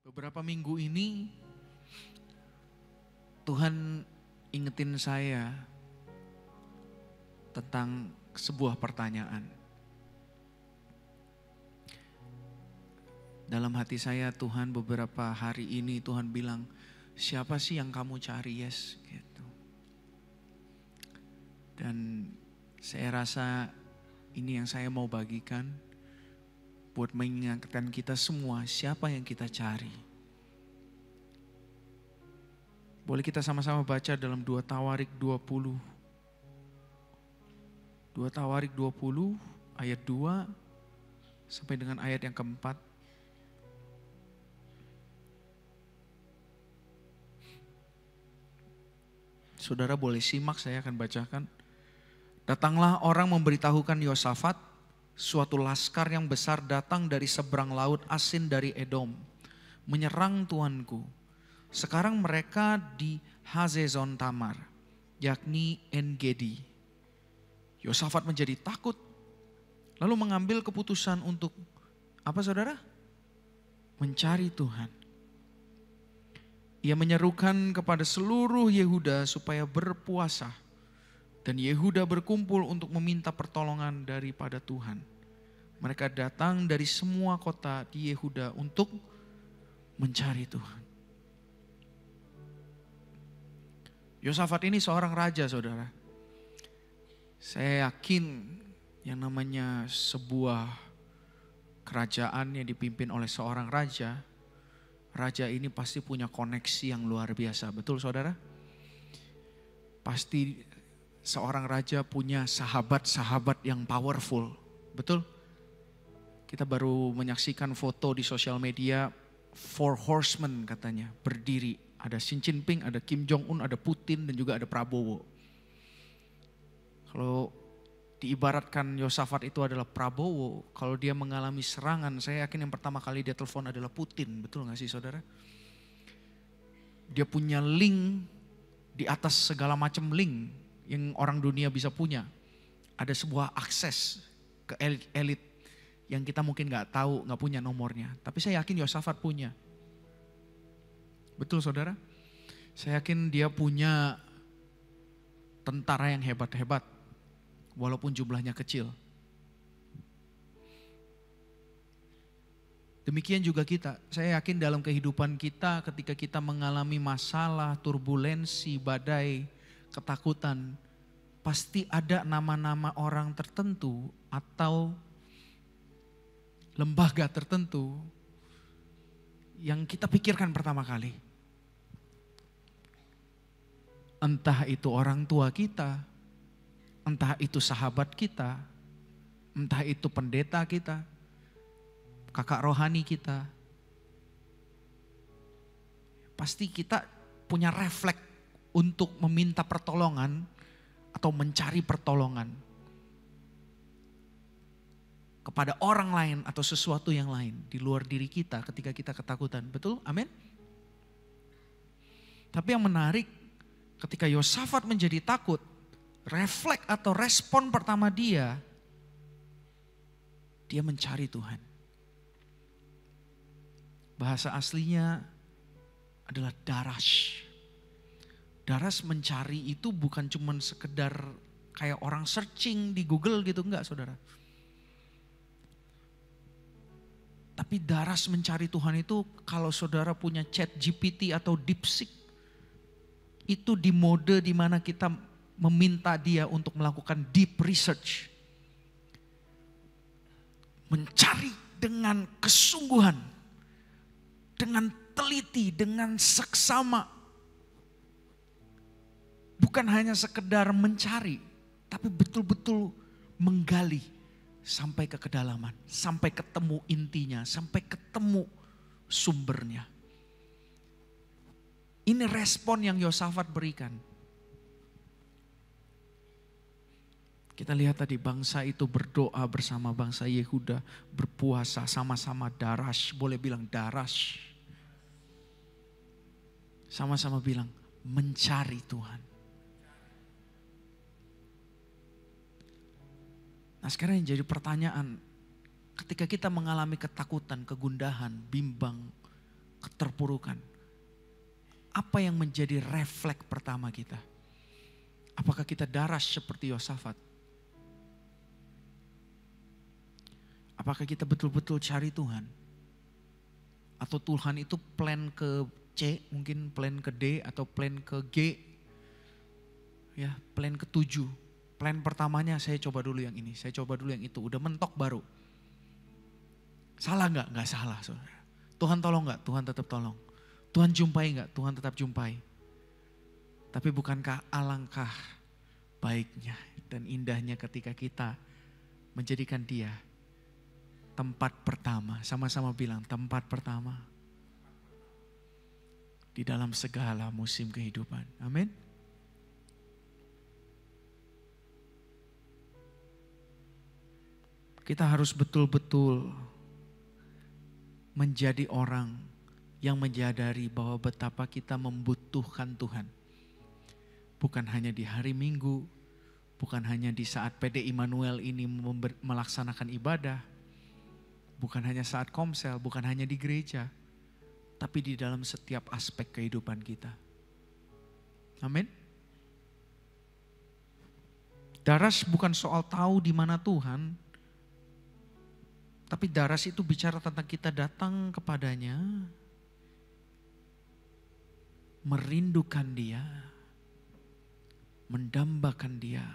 Beberapa minggu ini Tuhan ingetin saya tentang sebuah pertanyaan. Dalam hati saya Tuhan beberapa hari ini Tuhan bilang, siapa sih yang kamu cari, Yes? Gitu. Dan saya rasa ini yang saya mau bagikan buat mengingatkan kita semua siapa yang kita cari. Boleh kita sama-sama baca dalam 2 Tawarik 20. 2 Tawarik 20 ayat 2 sampai dengan ayat yang keempat. Saudara boleh simak, saya akan bacakan. Datanglah orang memberitahukan Yosafat, suatu laskar yang besar datang dari seberang laut asin dari Edom, menyerang tuanku. Sekarang mereka di Hazezon Tamar, yakni En-Gedi. Yosafat menjadi takut, lalu mengambil keputusan untuk apa saudara? Mencari Tuhan. Ia menyerukan kepada seluruh Yehuda supaya berpuasa. Dan Yehuda berkumpul untuk meminta pertolongan daripada Tuhan. Mereka datang dari semua kota di Yehuda untuk mencari Tuhan. Yosafat ini seorang raja, saudara. Saya yakin yang namanya sebuah kerajaan yang dipimpin oleh seorang raja, raja ini pasti punya koneksi yang luar biasa. Betul saudara? Pasti seorang raja punya sahabat-sahabat yang powerful. Betul? Kita baru menyaksikan foto di sosial media, 4 horsemen katanya berdiri. Ada Xi Jinping, ada Kim Jong Un, ada Putin, dan juga ada Prabowo. Kalau diibaratkan Yosafat itu adalah Prabowo, kalau dia mengalami serangan, saya yakin yang pertama kali dia telepon adalah Putin. Betul gak sih saudara? Dia punya link di atas segala macam link yang orang dunia bisa punya. Ada sebuah akses ke elit yang kita mungkin gak tahu, gak punya nomornya. Tapi saya yakin Yosafat punya. Betul saudara? Saya yakin dia punya tentara yang hebat-hebat. Walaupun jumlahnya kecil. Demikian juga kita. Saya yakin dalam kehidupan kita ketika kita mengalami masalah, turbulensi, badai, ketakutan. Pasti ada nama-nama orang tertentu atau lembaga tertentu yang kita pikirkan pertama kali. Entah itu orang tua kita, entah itu sahabat kita, entah itu pendeta kita, kakak rohani kita. Pasti kita punya refleks untuk meminta pertolongan atau mencari pertolongan kepada orang lain atau sesuatu yang lain di luar diri kita ketika kita ketakutan. Betul? Amin? Tapi yang menarik ketika Yosafat menjadi takut, refleks atau respon pertama dia mencari Tuhan. Bahasa aslinya adalah darash. Darash mencari itu bukan cuma sekedar kayak orang searching di Google gitu, enggak saudara. Tapi darash mencari Tuhan itu kalau saudara punya chat GPT atau DeepSeek, itu di mode di mana kita meminta dia untuk melakukan deep research. Mencari dengan kesungguhan, dengan teliti, dengan seksama. Bukan hanya sekedar mencari, tapi betul-betul menggali sampai ke kedalaman, sampai ketemu intinya, sampai ketemu sumbernya. Ini respon yang Yosafat berikan. Kita lihat tadi bangsa itu berdoa bersama bangsa Yehuda, berpuasa sama-sama darash, boleh bilang darash. Sama-sama bilang mencari Tuhan. Nah sekarang yang jadi pertanyaan, ketika kita mengalami ketakutan, kegundahan, bimbang, keterpurukan. Apa yang menjadi refleks pertama kita? Apakah kita daras seperti Yosafat? Apakah kita betul-betul cari Tuhan? Atau Tuhan itu plan ke C, mungkin plan ke D atau plan ke G. Ya, plan ke-7. Plan pertamanya saya coba dulu yang ini, saya coba dulu yang itu. Udah mentok baru. Salah nggak? Nggak salah, saudara. Tuhan tolong nggak? Tuhan tetap tolong. Tuhan jumpai nggak? Tuhan tetap jumpai. Tapi bukankah alangkah baiknya dan indahnya ketika kita menjadikan Dia tempat pertama. Sama-sama bilang tempat pertama. Di dalam segala musim kehidupan. Amin. Kita harus betul-betul menjadi orang yang menyadari bahwa betapa kita membutuhkan Tuhan. Bukan hanya di hari Minggu, bukan hanya di saat PD Immanuel ini melaksanakan ibadah, bukan hanya saat komsel, bukan hanya di gereja, tapi di dalam setiap aspek kehidupan kita. Amin. Daras bukan soal tahu di mana Tuhan, tapi daras itu bicara tentang kita datang kepadanya, merindukan Dia, mendambakan Dia,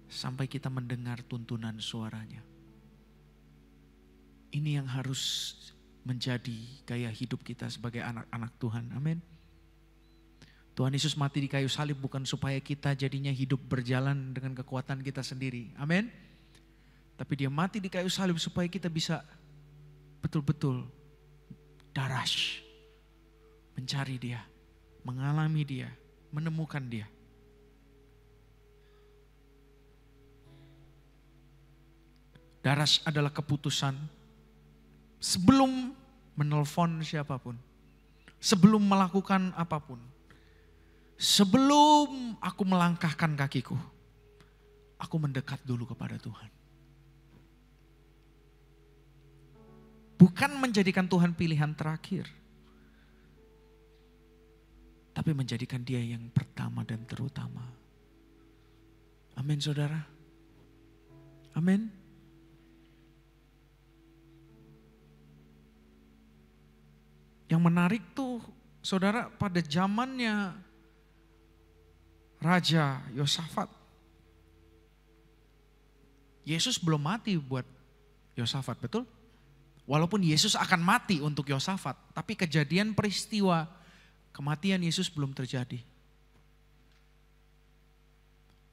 sampai kita mendengar tuntunan suaranya. Ini yang harus menjadi gaya hidup kita sebagai anak-anak Tuhan. Amin. Tuhan Yesus mati di kayu salib bukan supaya kita jadinya hidup berjalan dengan kekuatan kita sendiri. Amin. Tapi Dia mati di kayu salib supaya kita bisa betul-betul daras. Mencari Dia, mengalami Dia, menemukan Dia. Daras adalah keputusan sebelum menelpon siapapun, sebelum melakukan apapun, sebelum aku melangkahkan kakiku, aku mendekat dulu kepada Tuhan. Bukan menjadikan Tuhan pilihan terakhir, tapi menjadikan Dia yang pertama dan terutama. Amin, saudara. Amin. Yang menarik tuh saudara, pada zamannya Raja Yosafat, Yesus belum mati buat Yosafat, betul? Walaupun Yesus akan mati untuk Yosafat, tapi kejadian peristiwa kematian Yesus belum terjadi.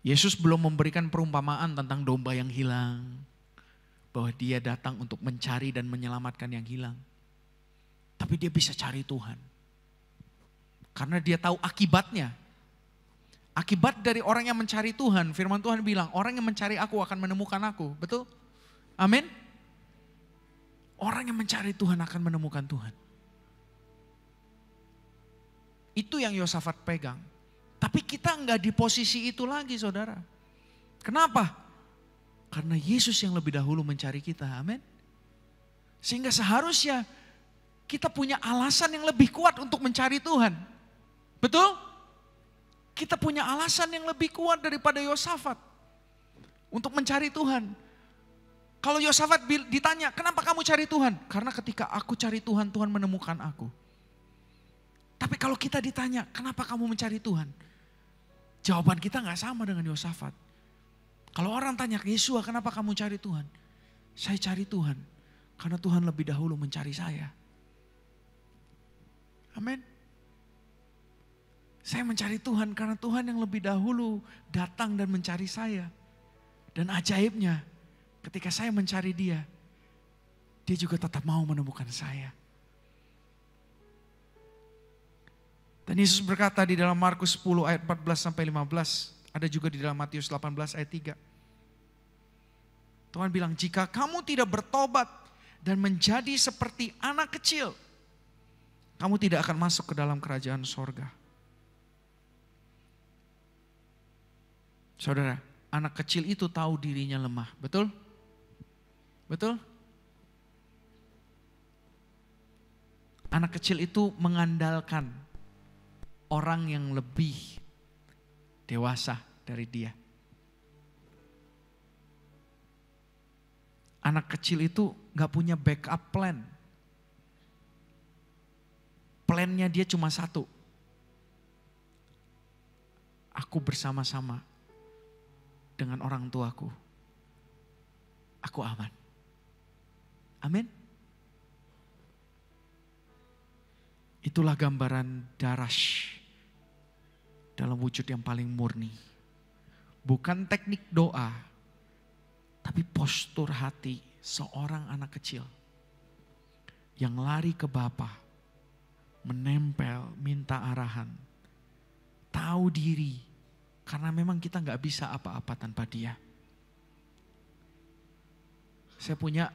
Yesus belum memberikan perumpamaan tentang domba yang hilang, bahwa Dia datang untuk mencari dan menyelamatkan yang hilang. Tapi dia bisa cari Tuhan. Karena dia tahu akibatnya. Akibat dari orang yang mencari Tuhan, firman Tuhan bilang, orang yang mencari aku akan menemukan aku. Betul? Amin? Orang yang mencari Tuhan akan menemukan Tuhan. Itu yang Yosafat pegang. Tapi kita enggak di posisi itu lagi, saudara. Kenapa? Karena Yesus yang lebih dahulu mencari kita. Amin? Sehingga seharusnya kita punya alasan yang lebih kuat untuk mencari Tuhan. Betul? Kita punya alasan yang lebih kuat daripada Yosafat untuk mencari Tuhan. Kalau Yosafat ditanya, kenapa kamu cari Tuhan? Karena ketika aku cari Tuhan, Tuhan menemukan aku. Tapi kalau kita ditanya, kenapa kamu mencari Tuhan? Jawaban kita gak sama dengan Yosafat. Kalau orang tanya ke Yesua, kenapa kamu cari Tuhan? Saya cari Tuhan karena Tuhan lebih dahulu mencari saya. Amin. Saya mencari Tuhan karena Tuhan yang lebih dahulu datang dan mencari saya. Dan ajaibnya, ketika saya mencari Dia, Dia juga tetap mau menemukan saya. Dan Yesus berkata di dalam Markus 10 ayat 14 sampai 15, ada juga di dalam Matius 18 ayat 3. Tuhan bilang, jika kamu tidak bertobat dan menjadi seperti anak kecil, kamu tidak akan masuk ke dalam kerajaan sorga. Saudara, anak kecil itu tahu dirinya lemah, betul? Betul? Anak kecil itu mengandalkan orang yang lebih dewasa dari dia. Anak kecil itu gak punya backup plan. Plannya dia cuma satu. Aku bersama-sama dengan orang tuaku. Aku aman. Amin. Itulah gambaran darash dalam wujud yang paling murni. Bukan teknik doa, tapi postur hati seorang anak kecil yang lari ke Bapa, menempel, minta arahan, tahu diri, karena memang kita gak bisa apa-apa tanpa dia. Saya punya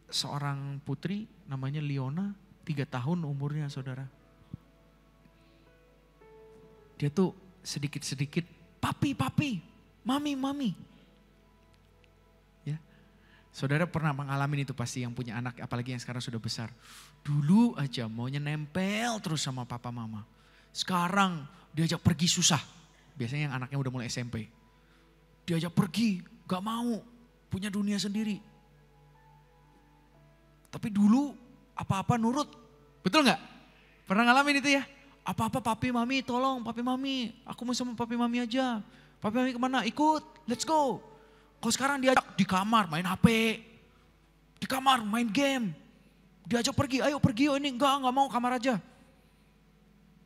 seorang putri namanya Liona, 3 tahun umurnya saudara. Dia tuh sedikit-sedikit, papi, mami. Ya, saudara pernah mengalami itu pasti yang punya anak, apalagi yang sekarang sudah besar. Dulu aja maunya nempel terus sama papa mama. Sekarang diajak pergi susah. Biasanya yang anaknya udah mulai SMP. Diajak pergi, gak mau, punya dunia sendiri. Tapi dulu apa-apa nurut, betul gak? Pernah ngalamin itu ya? Apa-apa papi mami tolong, papi mami, aku mau sama papi mami aja. Papi mami kemana? Ikut, let's go. Kalau sekarang diajak di kamar main HP, di kamar main game. Diajak pergi, ayo pergi, ini enggak mau kamar aja.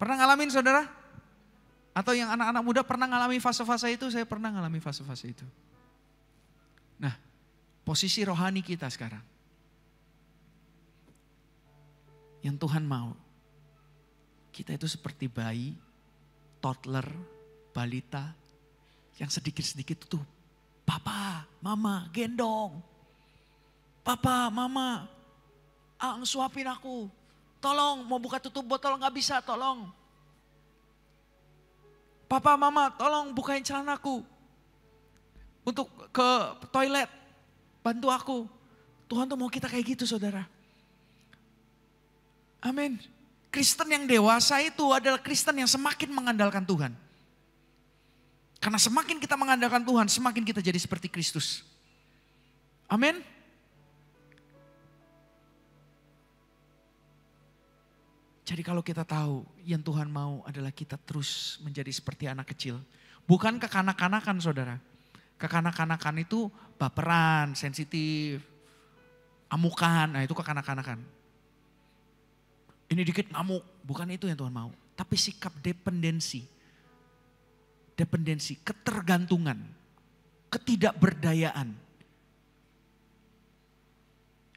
Pernah ngalamin saudara? Atau yang anak-anak muda pernah ngalami fase-fase itu? Saya pernah ngalami fase-fase itu. Nah, posisi rohani kita sekarang. Yang Tuhan mau, kita itu seperti bayi, toddler, balita, yang sedikit-sedikit tuh, papa, mama, gendong. Papa, mama, suapin aku. Tolong, mau buka tutup botol gak bisa, tolong. Papa, mama, tolong bukain celanaku. Untuk ke toilet, bantu aku. Tuhan tuh mau kita kayak gitu saudara. Amin. Kristen yang dewasa itu adalah Kristen yang semakin mengandalkan Tuhan. Karena semakin kita mengandalkan Tuhan, semakin kita jadi seperti Kristus. Amin. Jadi kalau kita tahu yang Tuhan mau adalah kita terus menjadi seperti anak kecil. Bukan kekanak-kanakan saudara. Kekanak-kanakan itu baperan, sensitif, amukan, nah itu kekanak-kanakan. Ini dikit ngamuk, bukan itu yang Tuhan mau. Tapi sikap dependensi, ketergantungan, ketidakberdayaan.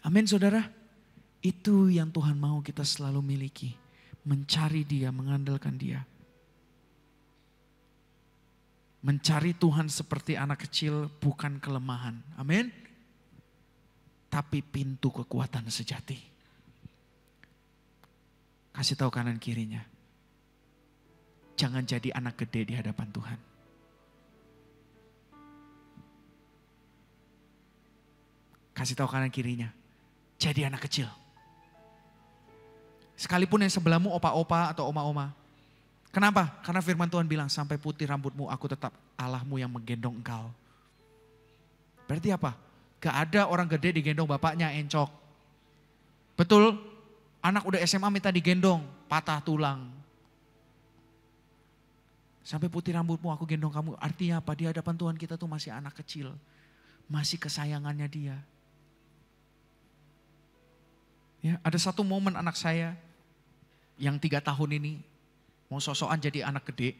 Amin saudara. Itu yang Tuhan mau kita selalu miliki. Mencari dia, mengandalkan dia. Mencari Tuhan seperti anak kecil bukan kelemahan. Amin. Tapi pintu kekuatan sejati. Kasih tahu kanan kirinya. Jangan jadi anak gede di hadapan Tuhan. Kasih tahu kanan kirinya. Jadi anak kecil. Sekalipun yang sebelahmu opa-opa atau oma-oma. Kenapa? Karena firman Tuhan bilang sampai putih rambutmu aku tetap Allahmu yang menggendong engkau. Berarti apa? Gak ada orang gede digendong bapaknya encok. Betul? Anak udah SMA minta digendong, patah tulang. Sampai putih rambutmu aku gendong kamu. Artinya apa? Di hadapan Tuhan kita tuh masih anak kecil. Masih kesayangannya dia. Ya, ada satu momen anak saya yang 3 tahun ini mau sosokan jadi anak gede.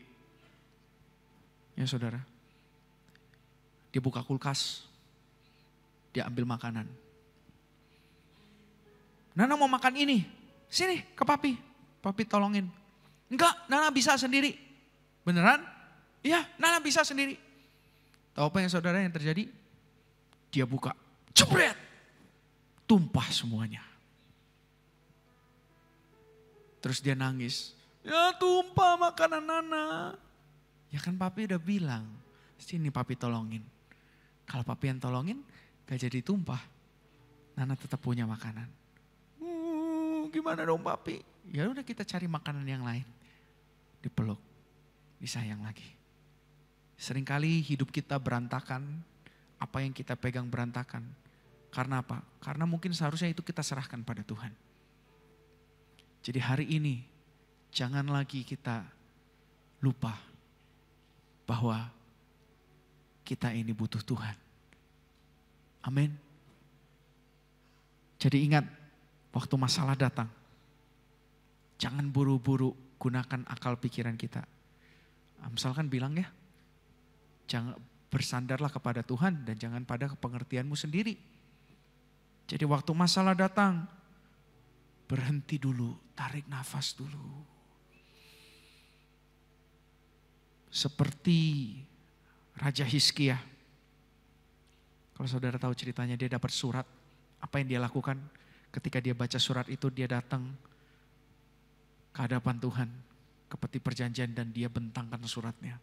Ya saudara. Dia buka kulkas. Dia ambil makanan. Nana mau makan ini, sini ke papi, papi tolongin. Enggak, Nana bisa sendiri. Beneran? Iya, Nana bisa sendiri. Tahu apa yang saudara yang terjadi? Dia buka, jebret, tumpah semuanya. Terus dia nangis, ya tumpah makanan Nana. Ya kan papi udah bilang, sini papi tolongin. Kalau papi yang tolongin, gak jadi tumpah. Nana tetap punya makanan. gimana dong papi? Ya udah kita cari makanan yang lain. Dipeluk, disayang lagi. Seringkali hidup kita berantakan, apa yang kita pegang berantakan. Karena apa? Karena mungkin seharusnya itu kita serahkan pada Tuhan. Jadi hari ini jangan lagi kita lupa bahwa kita ini butuh Tuhan. Amin. Jadi ingat, waktu masalah datang, jangan buru-buru gunakan akal pikiran kita. Misalkan bilang ya, jangan bersandarlah kepada Tuhan dan jangan pada pengertianmu sendiri. Jadi waktu masalah datang, berhenti dulu, tarik nafas dulu. Seperti Raja Hizkia. Kalau saudara tahu ceritanya, dia dapat surat. Apa yang dia lakukan? Ketika dia baca surat itu, dia datang ke hadapan Tuhan, ke peti perjanjian, dan dia bentangkan suratnya.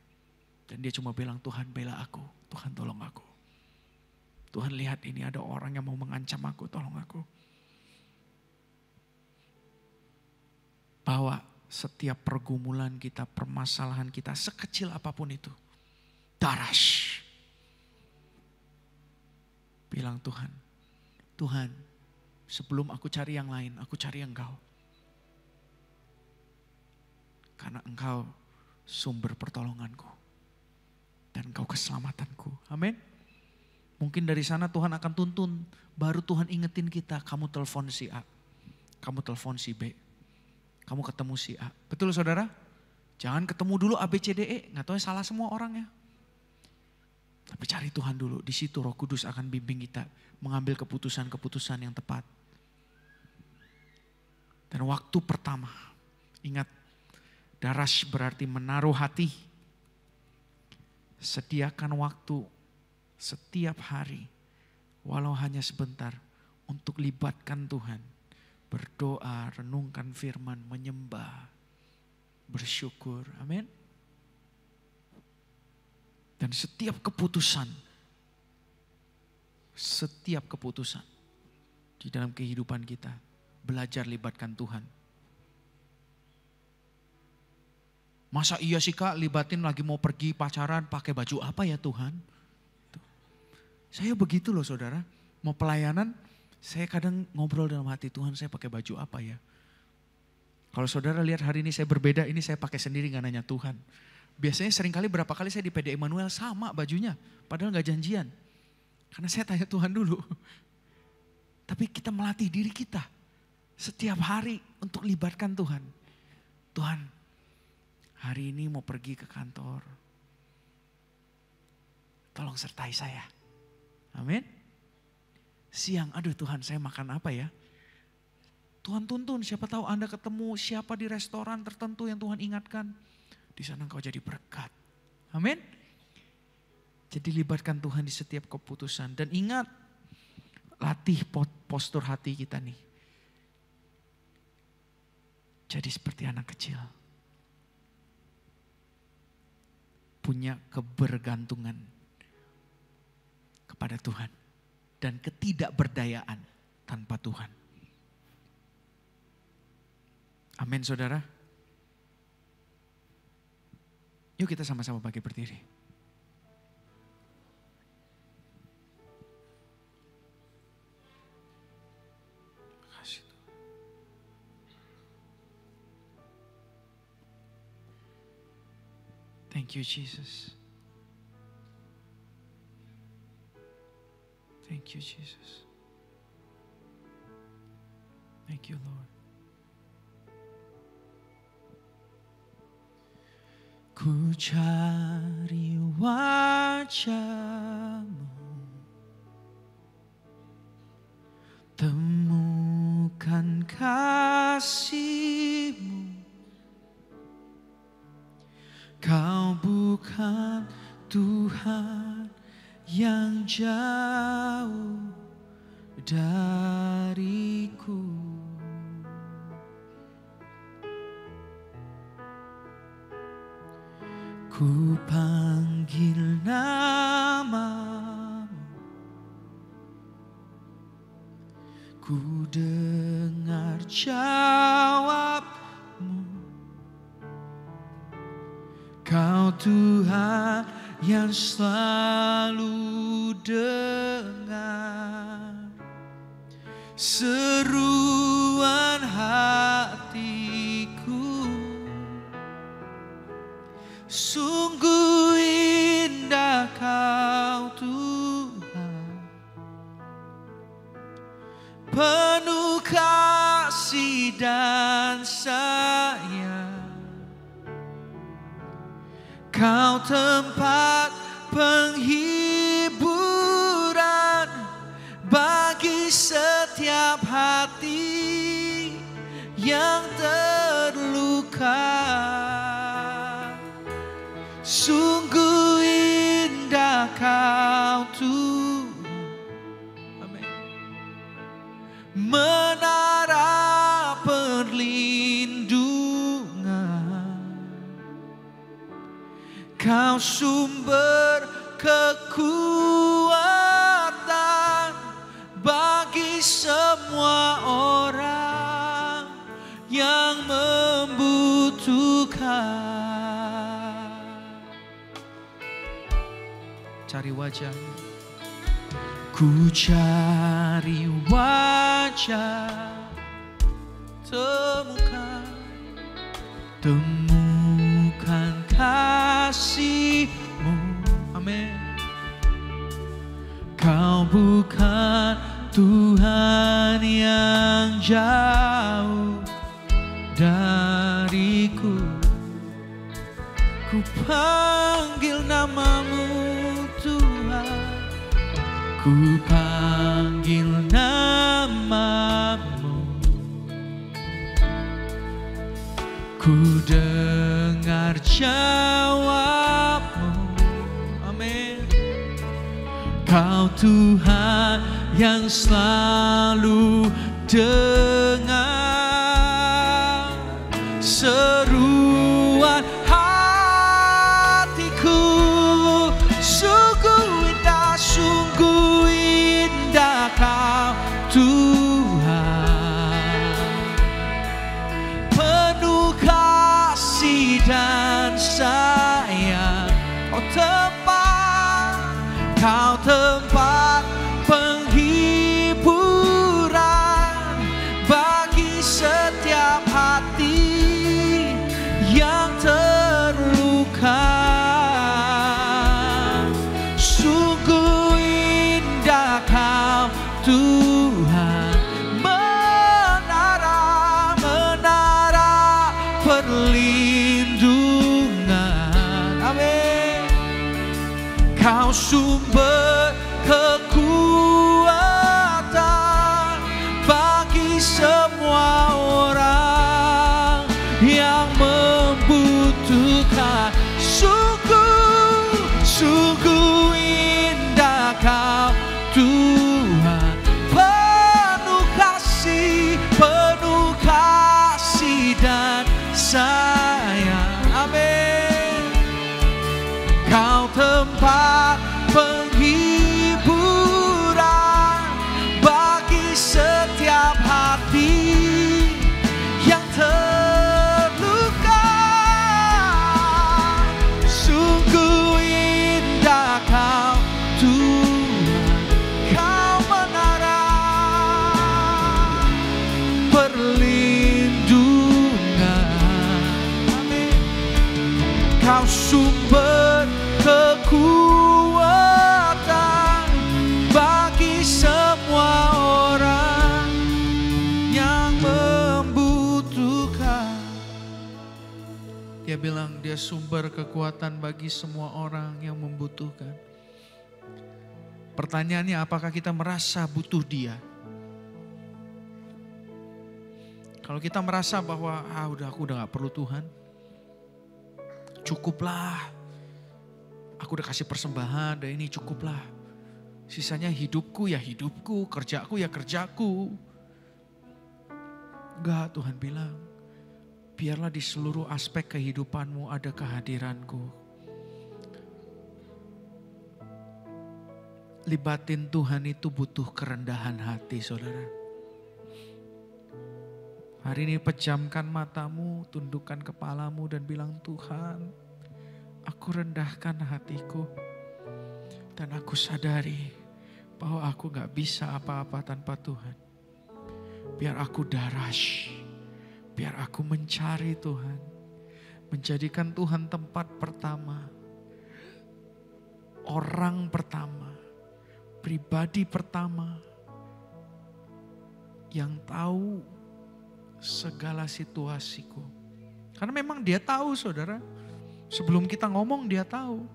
Dan dia cuma bilang, Tuhan bela aku, Tuhan tolong aku. Tuhan lihat ini ada orang yang mau mengancam aku, tolong aku. Bahwa setiap pergumulan kita, permasalahan kita, sekecil apapun itu, darash. Bilang Tuhan, Tuhan sebelum aku cari yang lain, aku cari Engkau. Karena Engkau sumber pertolonganku. Dan Engkau keselamatanku. Amin. Mungkin dari sana Tuhan akan tuntun. Baru Tuhan ingetin kita, kamu telepon si A. Kamu telepon si B. Kamu ketemu si A. Betul saudara? Jangan ketemu dulu A, B, C, D, E. Gak tahu salah semua orangnya. Tapi cari Tuhan dulu. Di situ Roh Kudus akan bimbing kita. Mengambil keputusan-keputusan yang tepat. Dan waktu pertama. Ingat. Darash berarti menaruh hati. Sediakan waktu. Setiap hari. Walau hanya sebentar. Untuk libatkan Tuhan. Berdoa, renungkan firman, menyembah. Bersyukur. Amin. Dan setiap keputusan di dalam kehidupan kita, belajar libatkan Tuhan. Masa iya sih Kak, libatin lagi mau pergi pacaran pakai baju apa ya Tuhan? Saya begitu loh saudara, mau pelayanan saya kadang ngobrol dalam hati, Tuhan saya pakai baju apa ya? Kalau saudara lihat hari ini saya berbeda, ini saya pakai sendiri gak nanya Tuhan. Biasanya seringkali berapa kali saya di PD Emmanuel sama bajunya. Padahal gak janjian. Karena saya tanya Tuhan dulu. Tapi kita melatih diri kita. Setiap hari untuk libatkan Tuhan. Tuhan hari ini mau pergi ke kantor. Tolong sertai saya. Amin. Siang, aduh Tuhan saya makan apa ya? Tuhan tuntun, siapa tahu Anda ketemu siapa di restoran tertentu yang Tuhan ingatkan. Di sana engkau jadi berkat. Amin. Jadi libatkan Tuhan di setiap keputusan. Dan ingat, latih postur hati kita nih. Jadi seperti anak kecil. Punya kebergantungan kepada Tuhan. Dan ketidakberdayaan tanpa Tuhan. Amin saudara. Yuk kita sama-sama bangkit berdiri. Kasih Tuhan. Thank you Jesus. Thank you Jesus. Thank you Lord. Ku cari wajah-Mu, temukan kasih-Mu. Kau bukan Tuhan yang jauh dariku. Ku panggil nama-Mu, Ku dengar jawabmu, Kau Tuhan yang selalu dengar seruan hatiku. Sungguh indah Kau Tuhan, penuh kasih dan sayang. Kau tempat penghiburan bagi setiap hati yang terluka. Sungguh indah Kau Tuhan, amin. Menara perlindungan, Kau sumber kekuatan bagi semua orang yang membutuhkan. Cari wajah-Mu, ku cari wajah, temukan kasih-Mu, amin. Kau bukan Tuhan yang jauh dariku. Ku panggil nama-Mu Tuhan, ku panggil nama-Mu. Ku dengar jawab-Mu, amin. Kau Tuhan yang selalu dengar seruan hatiku. Sungguh indah Kau Tuhan, penuh kasih dan sayang. Kau tempat penghiburan bagi setiap hati yang terluka. Sungguh indah Kau Tuhan, menara perlindungan, amin. Kau sumber kekuatan bagi semua orang yang membutuhkan. Sungguh indah Kau Tuhan, penuh kasih dan sayang, amin. Kau tempat penghiburan bagi setiap hati yang terluka. Sungguh indah Kau Tuhan, Kau menara perlindungan, amin. Kau sumber kekuatan bagi semua orang yang membutuhkan. Dia bilang dia sumber kekuatan bagi semua orang yang membutuhkan. Pertanyaannya, apakah kita merasa butuh Dia? Kalau kita merasa bahwa aku udah gak perlu Tuhan, cukuplah. Aku udah kasih persembahan, dan ini cukuplah. Sisanya hidupku ya hidupku, kerjaku ya kerjaku. Enggak, Tuhan bilang, biarlah di seluruh aspek kehidupanmu ada kehadiranku. Libatin Tuhan itu butuh kerendahan hati, saudara. Hari ini pejamkan matamu, tundukkan kepalamu dan bilang, Tuhan, aku rendahkan hatiku. Dan aku sadari bahwa aku gak bisa apa-apa tanpa Tuhan. Biar aku darash, biar aku mencari Tuhan. Menjadikan Tuhan tempat pertama, orang pertama, pribadi pertama yang tahu segala situasiku. Karena memang dia tahu, saudara. Sebelum kita ngomong dia tahu.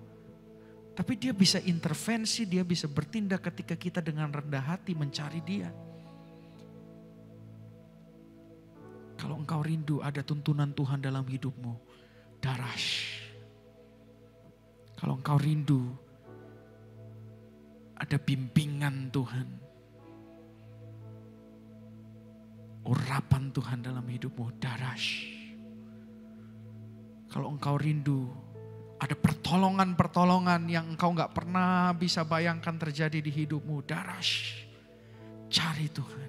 Tapi dia bisa intervensi, dia bisa bertindak ketika kita dengan rendah hati mencari dia. Kalau engkau rindu ada tuntunan Tuhan dalam hidupmu, darash. Kalau engkau rindu ada bimbingan Tuhan, urapan Tuhan dalam hidupmu, darash. Kalau engkau rindu ada pertolongan-pertolongan yang engkau gak pernah bisa bayangkan terjadi di hidupmu, darash. Cari Tuhan,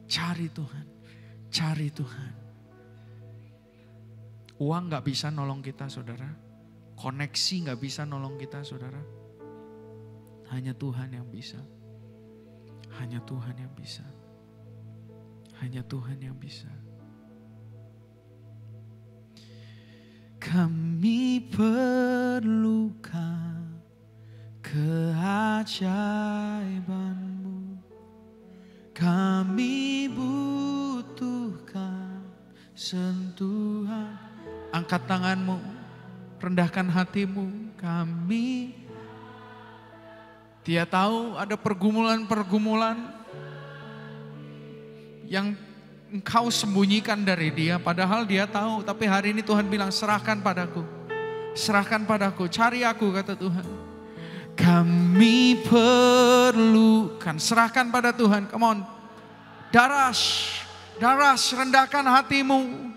cari Tuhan, cari Tuhan. Uang gak bisa nolong kita, saudara. Koneksi gak bisa nolong kita, saudara. Hanya Tuhan yang bisa. Hanya Tuhan yang bisa. Hanya Tuhan yang bisa. Kami perlukan keajaiban-Mu. Kami butuhkan sentuhan. Angkat tanganmu, rendahkan hatimu. Dia tahu ada pergumulan-pergumulan yang engkau sembunyikan dari dia, padahal dia tahu. Tapi hari ini Tuhan bilang, serahkan padaku. Serahkan padaku, cari aku, kata Tuhan. Kami perlukan, serahkan pada Tuhan. Come on. Darash, rendahkan hatimu.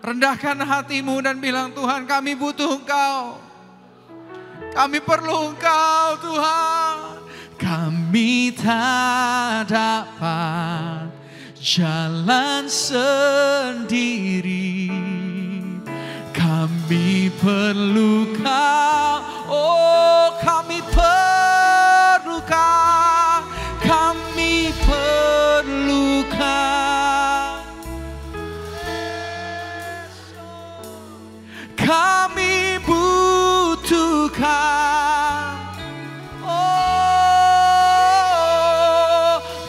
Rendahkan hatimu dan bilang, Tuhan, kami butuh Engkau. Kami perlu Engkau, Tuhan. Kami tak dapat jalan sendiri, kami perlu Kau. Oh, kami perlu Kau, kami perlu Kau. Kami butuhkan. Oh,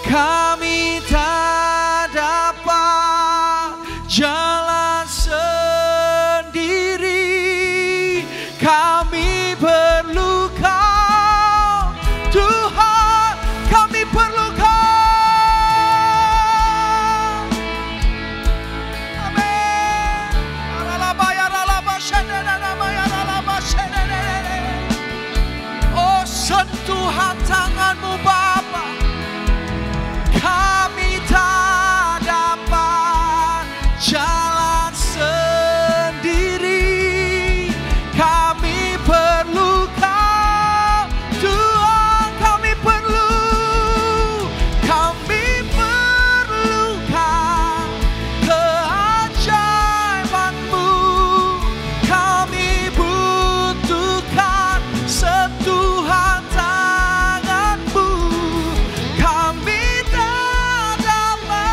kami tak dapat jalan sendiri. Kami perlu Kau, Tuhan. Kami perlu Kau. Oh, sentuhan tangan-Mu, Bapa. Kami tak dapat jalan sendiri. Kami perlu Kau, Tuhan. Kami perlu Kau, keajaiban-Mu. Kami butuhkan sentuhan tangan-Mu. Kami tak dapat.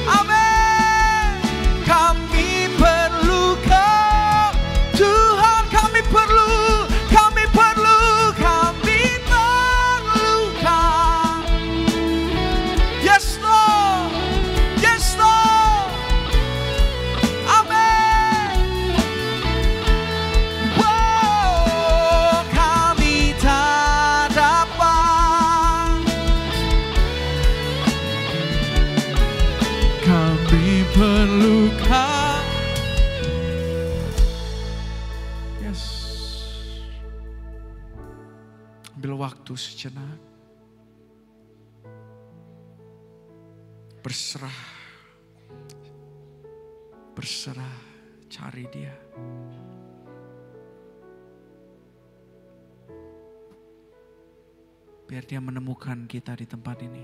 Amin. Kami perlu Kau, Tuhan. Kami perlu Kau. Yes Lord, yes Lord. Amin. Wow, kami tak dapat. Kami perlu Kau. Yes. Ambil waktu sejenak. Berserah, cari Dia. Biar Dia menemukan kita di tempat ini.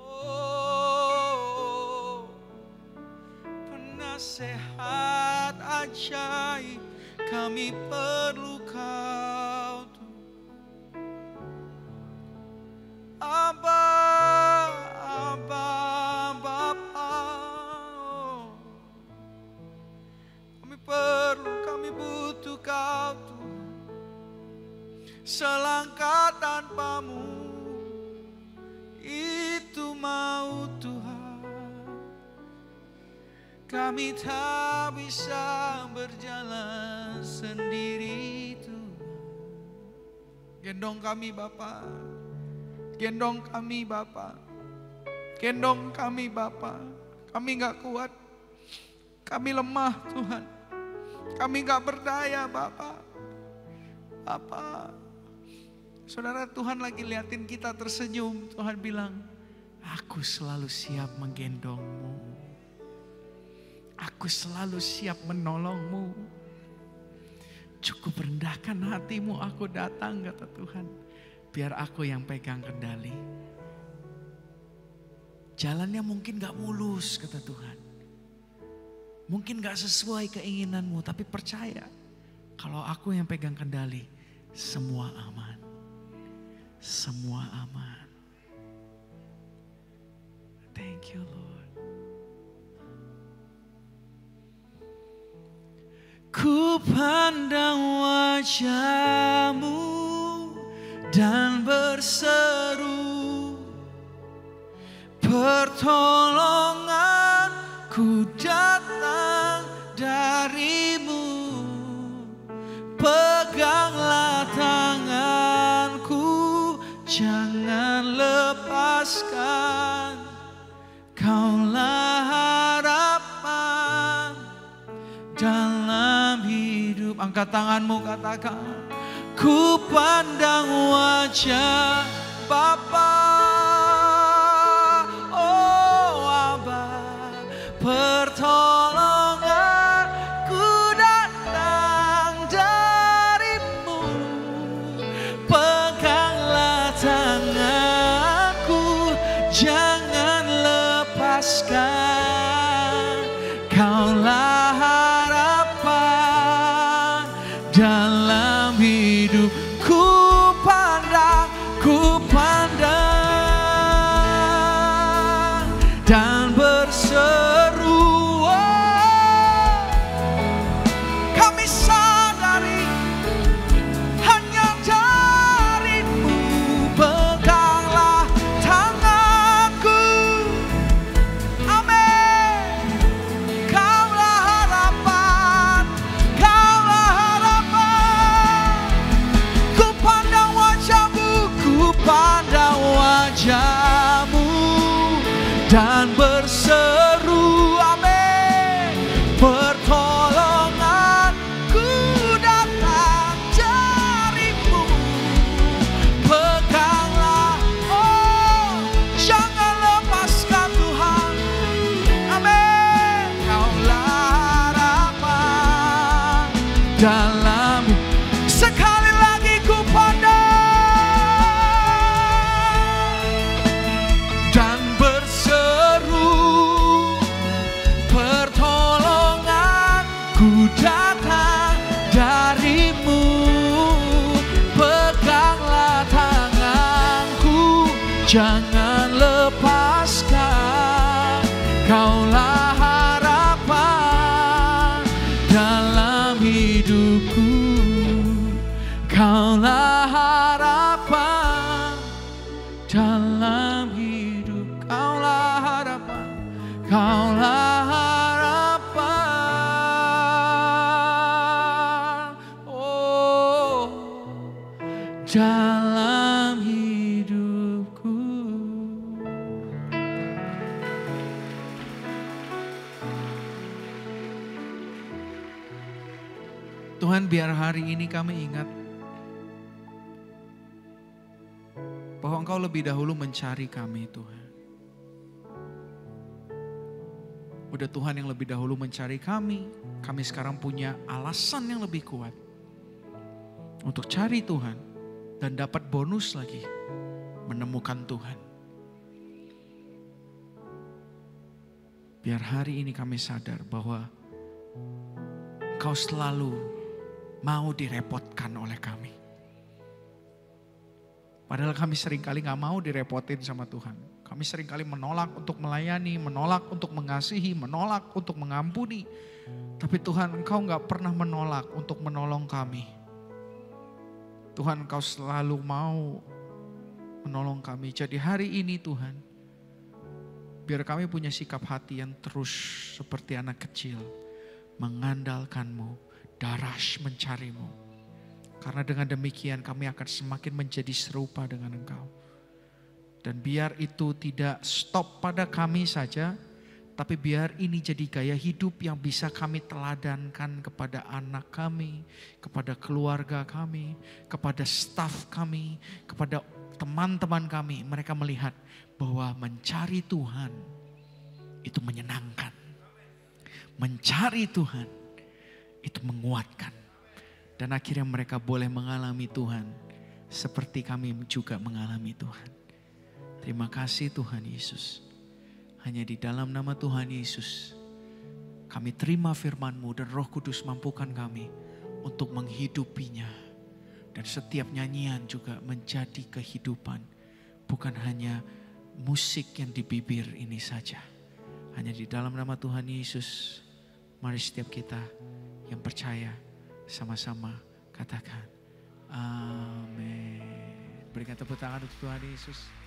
Oh, penasehat ajaib, kami perlu Kau Tuhan. Abba, Abba, Bapa, oh. Kami perlu, kami butuh Kau Tuhan. Selangkah tanpa-Mu itu maut Tuhan. Kami tak bisa berjalan sendiri Tuhan. Gendong kami Bapa, gendong kami Bapa, gendong kami Bapa. Kami gak kuat, kami lemah Tuhan. Kami gak berdaya Bapa. Bapa, saudara, Tuhan lagi liatin kita tersenyum. Tuhan bilang, aku selalu siap menggendongmu. Aku selalu siap menolongmu. Cukup rendahkan hatimu, aku datang, kata Tuhan. Biar aku yang pegang kendali. Jalannya mungkin gak mulus, kata Tuhan. Mungkin gak sesuai keinginanmu, tapi percaya. Kalau aku yang pegang kendali, semua aman. Semua aman. Thank you Lord. Ku pandang wajah-Mu dan berseru, pertolonganku datang dari-Mu. Peganglah tanganku, jangan lepaskan. Kaulah harapan dalam hidup. Angkat tanganmu, katakan, ku pandang wajah Bapa. Oh Abba, pertolonganku datang dari-Mu. Peganglah tanganku, jangan lepaskan. Kaulah harapan dalam hidup. Ku pandang dan berseru, oh, kami sadari hanya dari-Mu. Peganglah tanganku, amin. Kaulah harapan, kaulah harapan. Ku pandang wajah-Mu, ku pandang wajah-Mu dan berseru, amin. Pertolonganku datang dari-Mu. Peganglah, oh, jangan lepaskan Tuhan, amin. Kaulah harapan dalam. Sekali lagi ku pandang dan berseru, pertolonganku datang dari-Mu. Peganglah tanganku, jangan lepaskan. Kaulah harapan dalam hidupku. Kaulah harapan dalam hidup. Kaulah harapan, kaulah harapan, oh, dalam hidupku. Tuhan, biar hari ini kami ingat bahwa Engkau lebih dahulu mencari kami Tuhan. Udah Tuhan yang lebih dahulu mencari kami sekarang punya alasan yang lebih kuat untuk cari Tuhan dan dapat bonus lagi, menemukan Tuhan. Biar hari ini kami sadar bahwa Engkau selalu mau direpotkan oleh kami. Padahal kami seringkali gak mau direpotin sama Tuhan. Kami seringkali menolak untuk melayani, menolak untuk mengasihi, menolak untuk mengampuni. Tapi Tuhan, Engkau gak pernah menolak untuk menolong kami. Tuhan, Engkau selalu mau menolong kami. Jadi hari ini Tuhan, biar kami punya sikap hati yang terus seperti anak kecil, mengandalkan-Mu, darash mencari-Mu. Karena dengan demikian kami akan semakin menjadi serupa dengan Engkau. Dan biar itu tidak stop pada kami saja, tapi biar ini jadi gaya hidup yang bisa kami teladankan kepada anak kami, kepada keluarga kami, kepada staf kami, kepada teman-teman kami. Mereka melihat bahwa mencari Tuhan itu menyenangkan. Mencari Tuhan itu menguatkan. Dan akhirnya mereka boleh mengalami Tuhan seperti kami juga mengalami Tuhan. Terima kasih Tuhan Yesus. Hanya di dalam nama Tuhan Yesus kami terima firman-Mu dan Roh Kudus mampukan kami untuk menghidupinya. Dan setiap nyanyian juga menjadi kehidupan. Bukan hanya musik yang di bibir ini saja. Hanya di dalam nama Tuhan Yesus. Mari setiap kita yang percaya sama-sama katakan amin. Berikan tepuk tangan untuk Tuhan Yesus.